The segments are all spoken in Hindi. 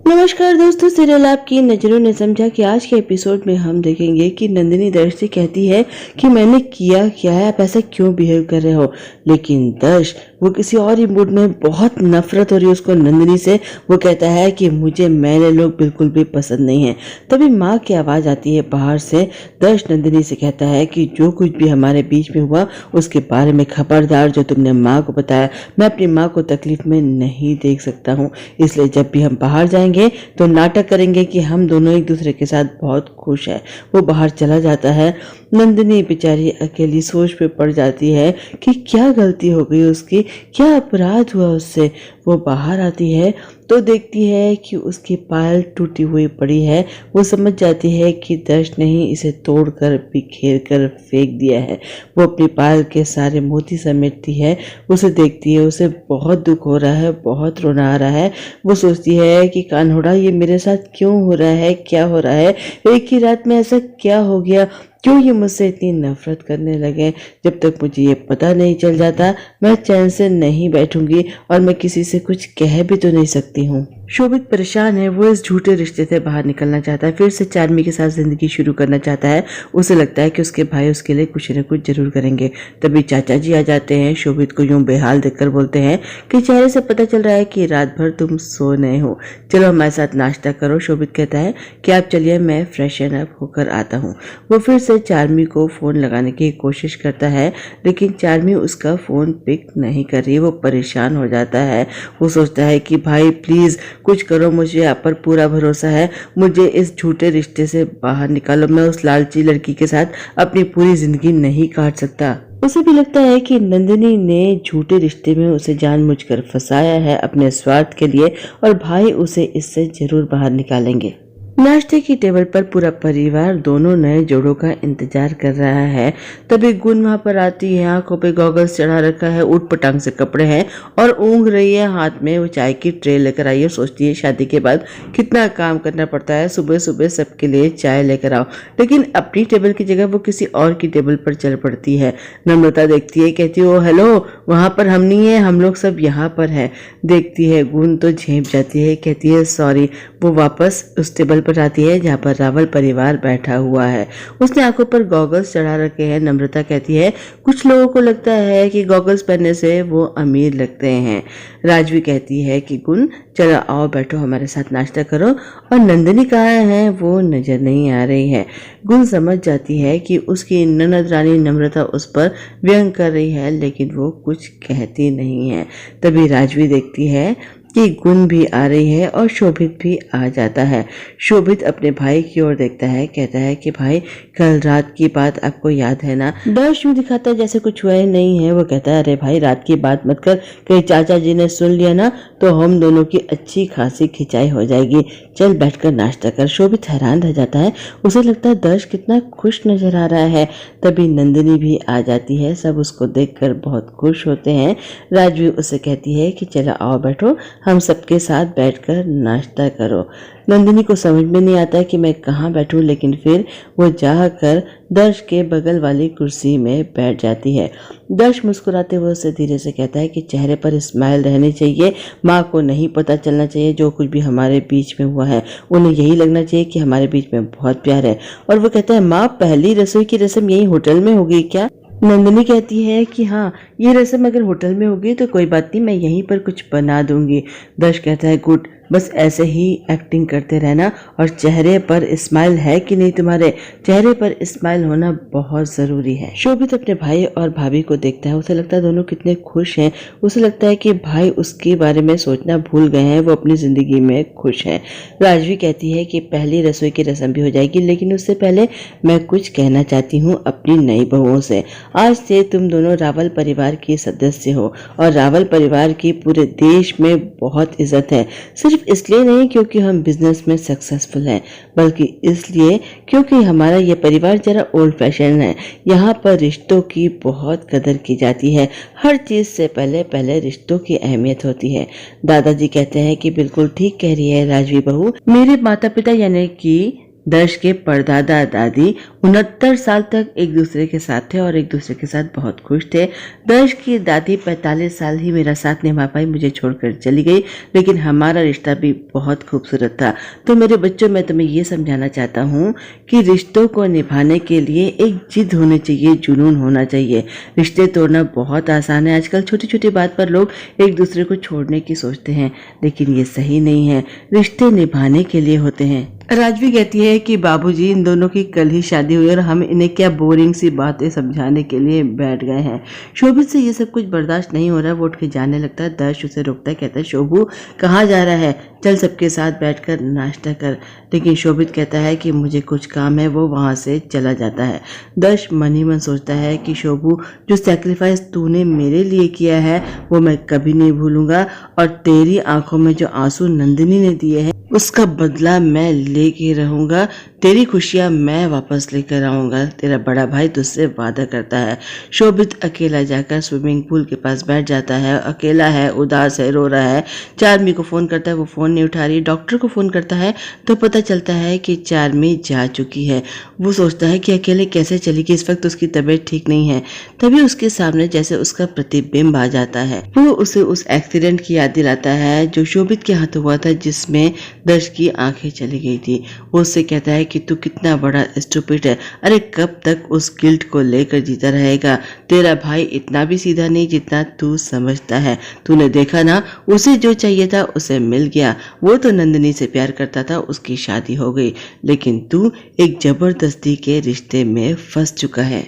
नमस्कार दोस्तों, सीरियल आपकी नजरों ने समझा कि आज के एपिसोड में हम देखेंगे कि नंदिनी दर्श से कहती है कि मैंने किया क्या है, आप ऐसा क्यों बिहेव कर रहे हो। लेकिन दर्श वो किसी और ही मूड में, बहुत नफरत हो रही है उसको नंदिनी से। वो कहता है कि मुझे मैले लोग बिल्कुल भी पसंद नहीं है। तभी माँ की आवाज आती है बाहर से। दर्श नंदिनी से कहता है कि जो कुछ भी हमारे बीच में हुआ उसके बारे में खबरदार, जो तुमने माँ को बताया, मैं अपनी माँ को तकलीफ में नहीं देख सकता हूँ। इसलिए जब भी हम बाहर जाएंगे तो नाटक करेंगे कि हम दोनों एक दूसरे के साथ बहुत खुश हैं। वो बाहर चला जाता है। नंदिनी बेचारी अकेली सोच में पड़ जाती है कि क्या गलती हो गई उसकी, क्या अपराध हुआ उससे। वो बाहर आती है तो देखती है कि उसकी पायल टूटी हुई पड़ी है। वो समझ जाती है कि दर्श ने ही इसे तोड़कर बिखेर कर फेंक दिया है। वो अपनी पायल के सारे मोती समेटती है, उसे देखती है, उसे बहुत दुख हो रहा है, बहुत रोना आ रहा है। वो सोचती है कि कान्होड़ा ये मेरे साथ क्यों हो रहा है, क्या हो रहा है, एक ही रात में ऐसा क्या हो गया, क्यों ये मुझसे इतनी नफरत करने लगे। जब तक मुझे ये पता नहीं चल जाता मैं चैन से नहीं बैठूंगी और मैं किसी से कुछ कह भी तो नहीं सकती हूँ। शोभित परेशान है, वो इस झूठे रिश्ते से बाहर निकलना चाहता है, फिर से चार्मी के साथ जिंदगी शुरू करना चाहता है। उसे लगता है कि उसके भाई उसके लिए कुछ न कुछ जरूर करेंगे। तभी चाचा जी आ जाते हैं। शोभित को यूं बेहाल देखकर बोलते हैं कि चेहरे से पता चल रहा है कि रात भर तुम सो नहीं हो, चलो हमारे साथ नाश्ता करो। शोभित कहता है कि आप चलिए, मैं फ्रेशन अप होकर आता हूँ। वो फिर से चार्मी को फोन लगाने की कोशिश करता है, लेकिन चार्मी उसका फोन पिक नहीं कर रही। वो परेशान हो जाता है। वो सोचता है कि भाई प्लीज कुछ करो, मुझे आप पर पूरा भरोसा है, मुझे इस झूठे रिश्ते से बाहर निकालो। मैं उस लालची लड़की के साथ अपनी पूरी जिंदगी नहीं काट सकता। उसे भी लगता है कि नंदिनी ने झूठे रिश्ते में उसे जानबूझकर फंसाया है अपने स्वार्थ के लिए, और भाई उसे इससे जरूर बाहर निकालेंगे। नाश्ते की टेबल पर पूरा परिवार दोनों नए जोड़ों का इंतजार कर रहा है। तभी गुन वहां पर आती है, आंखों पे गॉगल्स चढ़ा रखा है, ऊट पटांग से कपड़े हैं और ऊँघ रही है। हाथ में वो चाय की ट्रे लेकर आई है। सोचती है शादी के बाद कितना काम करना पड़ता है, सुबह सुबह सबके लिए चाय लेकर आओ। लेकिन अपनी टेबल की जगह वो किसी और की टेबल पर चल पड़ती है। नम्रता देखती है, कहती है ओ हेलो, वहां पर हम नहीं है, हम लोग सब यहाँ पर है। देखती है गुन तो झेप जाती है, कहती है सॉरी। वो वापस उस टेबल पर आती है जहाँ पर रावल परिवार बैठा हुआ है। उसने आंखों पर गॉगल्स चढ़ा रखे हैं। नम्रता कहती है कुछ लोगों को लगता है कि गॉगल्स पहनने से वो अमीर लगते हैं। राजवी कहती है कि गुन चलो आओ बैठो, हमारे साथ नाश्ता करो। और नंदिनी कहाँ है, वो नजर नहीं आ रही है। गुन समझ जाती है कि उसकी ननद रानी नम्रता उस पर व्यंग कर रही है, लेकिन वो कुछ कहती नहीं है। तभी राजवी देखती है कि गुन भी आ रही है और शोभित भी आ जाता है। शोभित अपने भाई की ओर देखता है, कहता है कि भाई कल रात की बात आपको याद है ना। दर्श यूं दिखाता है जैसे कुछ हुआ ही नहीं है। वो कहता है अरे भाई रात की बात मत कर, कहीं चाचा जी ने सुन लिया ना तो हम दोनों की अच्छी खासी खिंचाई हो जाएगी, चल बैठकर नाश्ता कर। शोभित हैरान रह जाता है, उसे लगता है दर्श कितना खुश नजर आ रहा है। तभी नंदिनी भी आ जाती है, सब उसको देखकर बहुत खुश होते हैं। राजवी उसे कहती है कि चलो आओ बैठो, हम सबके साथ बैठकर नाश्ता करो। नंदिनी को समझ में नहीं आता कि मैं कहाँ बैठूं, लेकिन फिर वो जाकर दर्श के बगल वाली कुर्सी में बैठ जाती है। दर्श मुस्कुराते हुए उससे धीरे से कहता है कि चेहरे पर स्माइल रहनी चाहिए, माँ को नहीं पता चलना चाहिए जो कुछ भी हमारे बीच में हुआ है, उन्हें यही लगना चाहिए कि हमारे बीच में बहुत प्यार है। और वो कहता है माँ पहली रसोई की रस्म यही होटल में होगी क्या। नंदिनी कहती है कि हाँ, ये रस्म अगर होटल में होगी तो कोई बात नहीं, मैं यहीं पर कुछ बना दूंगी। दर्श कहता है गुड, बस ऐसे ही एक्टिंग करते रहना। और चेहरे पर स्माइल है कि नहीं, तुम्हारे चेहरे पर स्माइल होना बहुत जरूरी है। शोभित अपने भाई और भाभी को देखता है, उसे लगता है दोनों कितने खुश हैं। उसे लगता है कि भाई उसके बारे में सोचना भूल गए हैं, वो अपनी जिंदगी में खुश हैं। राजवी कहती है कि पहली रसोई की रस्म भी हो जाएगी, लेकिन उससे पहले मैं कुछ कहना चाहती हूँ अपनी नई बहुओं से। आज से तुम दोनों रावल परिवार की सदस्य हो और रावल परिवार की पूरे देश में बहुत इज्जत है। सिर्फ इसलिए नहीं क्योंकि हम बिजनेस में सक्सेसफुल हैं, बल्कि इसलिए क्योंकि हमारा ये परिवार जरा ओल्ड फैशन है। यहाँ पर रिश्तों की बहुत कदर की जाती है, हर चीज से पहले पहले रिश्तों की अहमियत होती है। दादाजी कहते हैं कि बिल्कुल ठीक कह रही है राजवी बहू, मेरे माता पिता यानी कि दर्श के परदादा दादी 69 साल तक एक दूसरे के साथ थे और एक दूसरे के साथ बहुत खुश थे। दर्श की दादी 45 साल ही मेरा साथ निभा पाई, मुझे छोड़कर चली गई, लेकिन हमारा रिश्ता भी बहुत खूबसूरत था। तो मेरे बच्चों, मैं तुम्हें ये समझाना चाहता हूँ कि रिश्तों को निभाने के लिए एक जिद होनी चाहिए, जुनून होना चाहिए। रिश्ते तोड़ना बहुत आसान है। आजकल छोटी छोटी बात पर लोग एक दूसरे को छोड़ने की सोचते हैं, लेकिन ये सही नहीं है। रिश्ते निभाने के लिए होते हैं। राजवी कहती है कि बाबूजी, इन दोनों की कल ही शादी हुई और हम इन्हें क्या बोरिंग सी बातें समझाने के लिए बैठ गए हैं। शोभित से ये सब कुछ बर्दाश्त नहीं हो रहा है, वो उठ के जाने लगता है। दर्श उसे रोकता है, कहता है, शोभू कहाँ जा रहा है, चल सबके साथ बैठकर नाश्ता कर। लेकिन शोभित कहता है कि मुझे कुछ काम है, वो वहाँ से चला जाता है। दर्श मन ही मन सोचता है कि शोभू, जो सैक्रिफाइस तूने मेरे लिए किया है वो मैं कभी नहीं भूलूंगा, और तेरी आंखों में जो आंसू नंदिनी ने दिए हैं उसका बदला मैं लेके रहूंगा। तेरी खुशियां मैं वापस लेकर आऊंगा। तेरा बड़ा भाई तुझसे वादा करता है। शोभित अकेला जाकर स्विमिंग पूल के पास बैठ जाता है। अकेला है, उदास है, रो रहा है। चार्मी को फोन करता है, वो फोन नहीं उठा रही। डॉक्टर को फोन करता है तो पता चलता है कि चार्मी जा चुकी है। वो सोचता है कि अकेले कैसे चलेगी, इस वक्त उसकी तबीयत ठीक नहीं है। तभी उसके सामने जैसे उसका प्रतिबिंब आ जाता है। वो उसे उस एक्सीडेंट की याद दिलाता है जो शोभित के हाथ हुआ था, जिसमें दर्श की आंखें चली गई थी। वो उससे कहता है कि तू कितना बड़ा स्टूपिड है। अरे कब तक उस गिल्ट को लेकर जीता रहेगा। तेरा भाई इतना भी सीधा नहीं जितना तू समझता है। तूने देखा ना, उसे जो चाहिए था उसे मिल गया। वो तो नंदिनी से प्यार करता था, उसकी शादी हो गई, लेकिन तू एक जबरदस्ती के रिश्ते में फंस चुका है।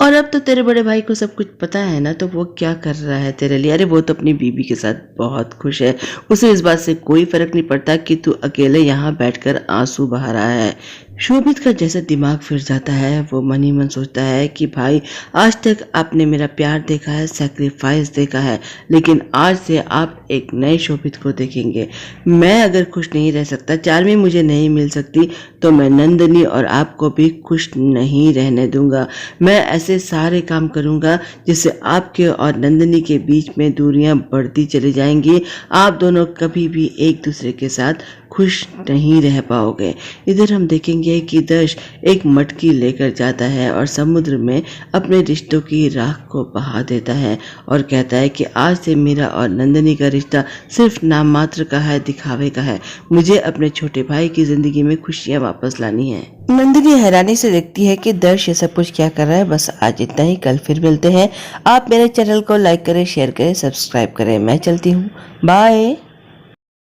और अब तो तेरे बड़े भाई को सब कुछ पता है ना, तो वो क्या कर रहा है तेरे लिए। अरे वो तो अपनी बीबी के साथ बहुत खुश है, उसे इस बात से कोई फर्क नहीं पड़ता कि तू अकेले यहाँ बैठकर आंसू बहा रहा है। शोभित का जैसे दिमाग फिर जाता है, वो मन ही मन सोचता है कि भाई, आज तक आपने मेरा प्यार देखा है, सैक्रिफाइस देखा है, लेकिन आज से आप एक नए शोभित को देखेंगे। मैं अगर खुश नहीं रह सकता, चार्मी मुझे नहीं मिल सकती, तो मैं नंदिनी और आपको भी खुश नहीं रहने दूंगा। मैं ऐसे सारे काम करूंगा जिससे आपके और नंदिनी के बीच में दूरियां बढ़ती चली जाएंगी। आप दोनों कभी भी एक दूसरे के साथ खुश नहीं रह पाओगे। इधर हम देखेंगे कि दर्श एक मटकी लेकर जाता है और समुद्र में अपने रिश्तों की राख को बहा देता है और कहता है कि आज से मेरा और नंदिनी का रिश्ता सिर्फ नाम मात्र का है, दिखावे का है। मुझे अपने छोटे भाई की जिंदगी में खुशियां वापस लानी है। नंदिनी हैरानी से देखती है कि दर्श ये सब कुछ क्या कर रहा है। बस आज इतना ही, कल फिर मिलते हैं। आप मेरे चैनल को लाइक करें, शेयर करें, सब्सक्राइब करें। मैं चलती हूँ, बाय।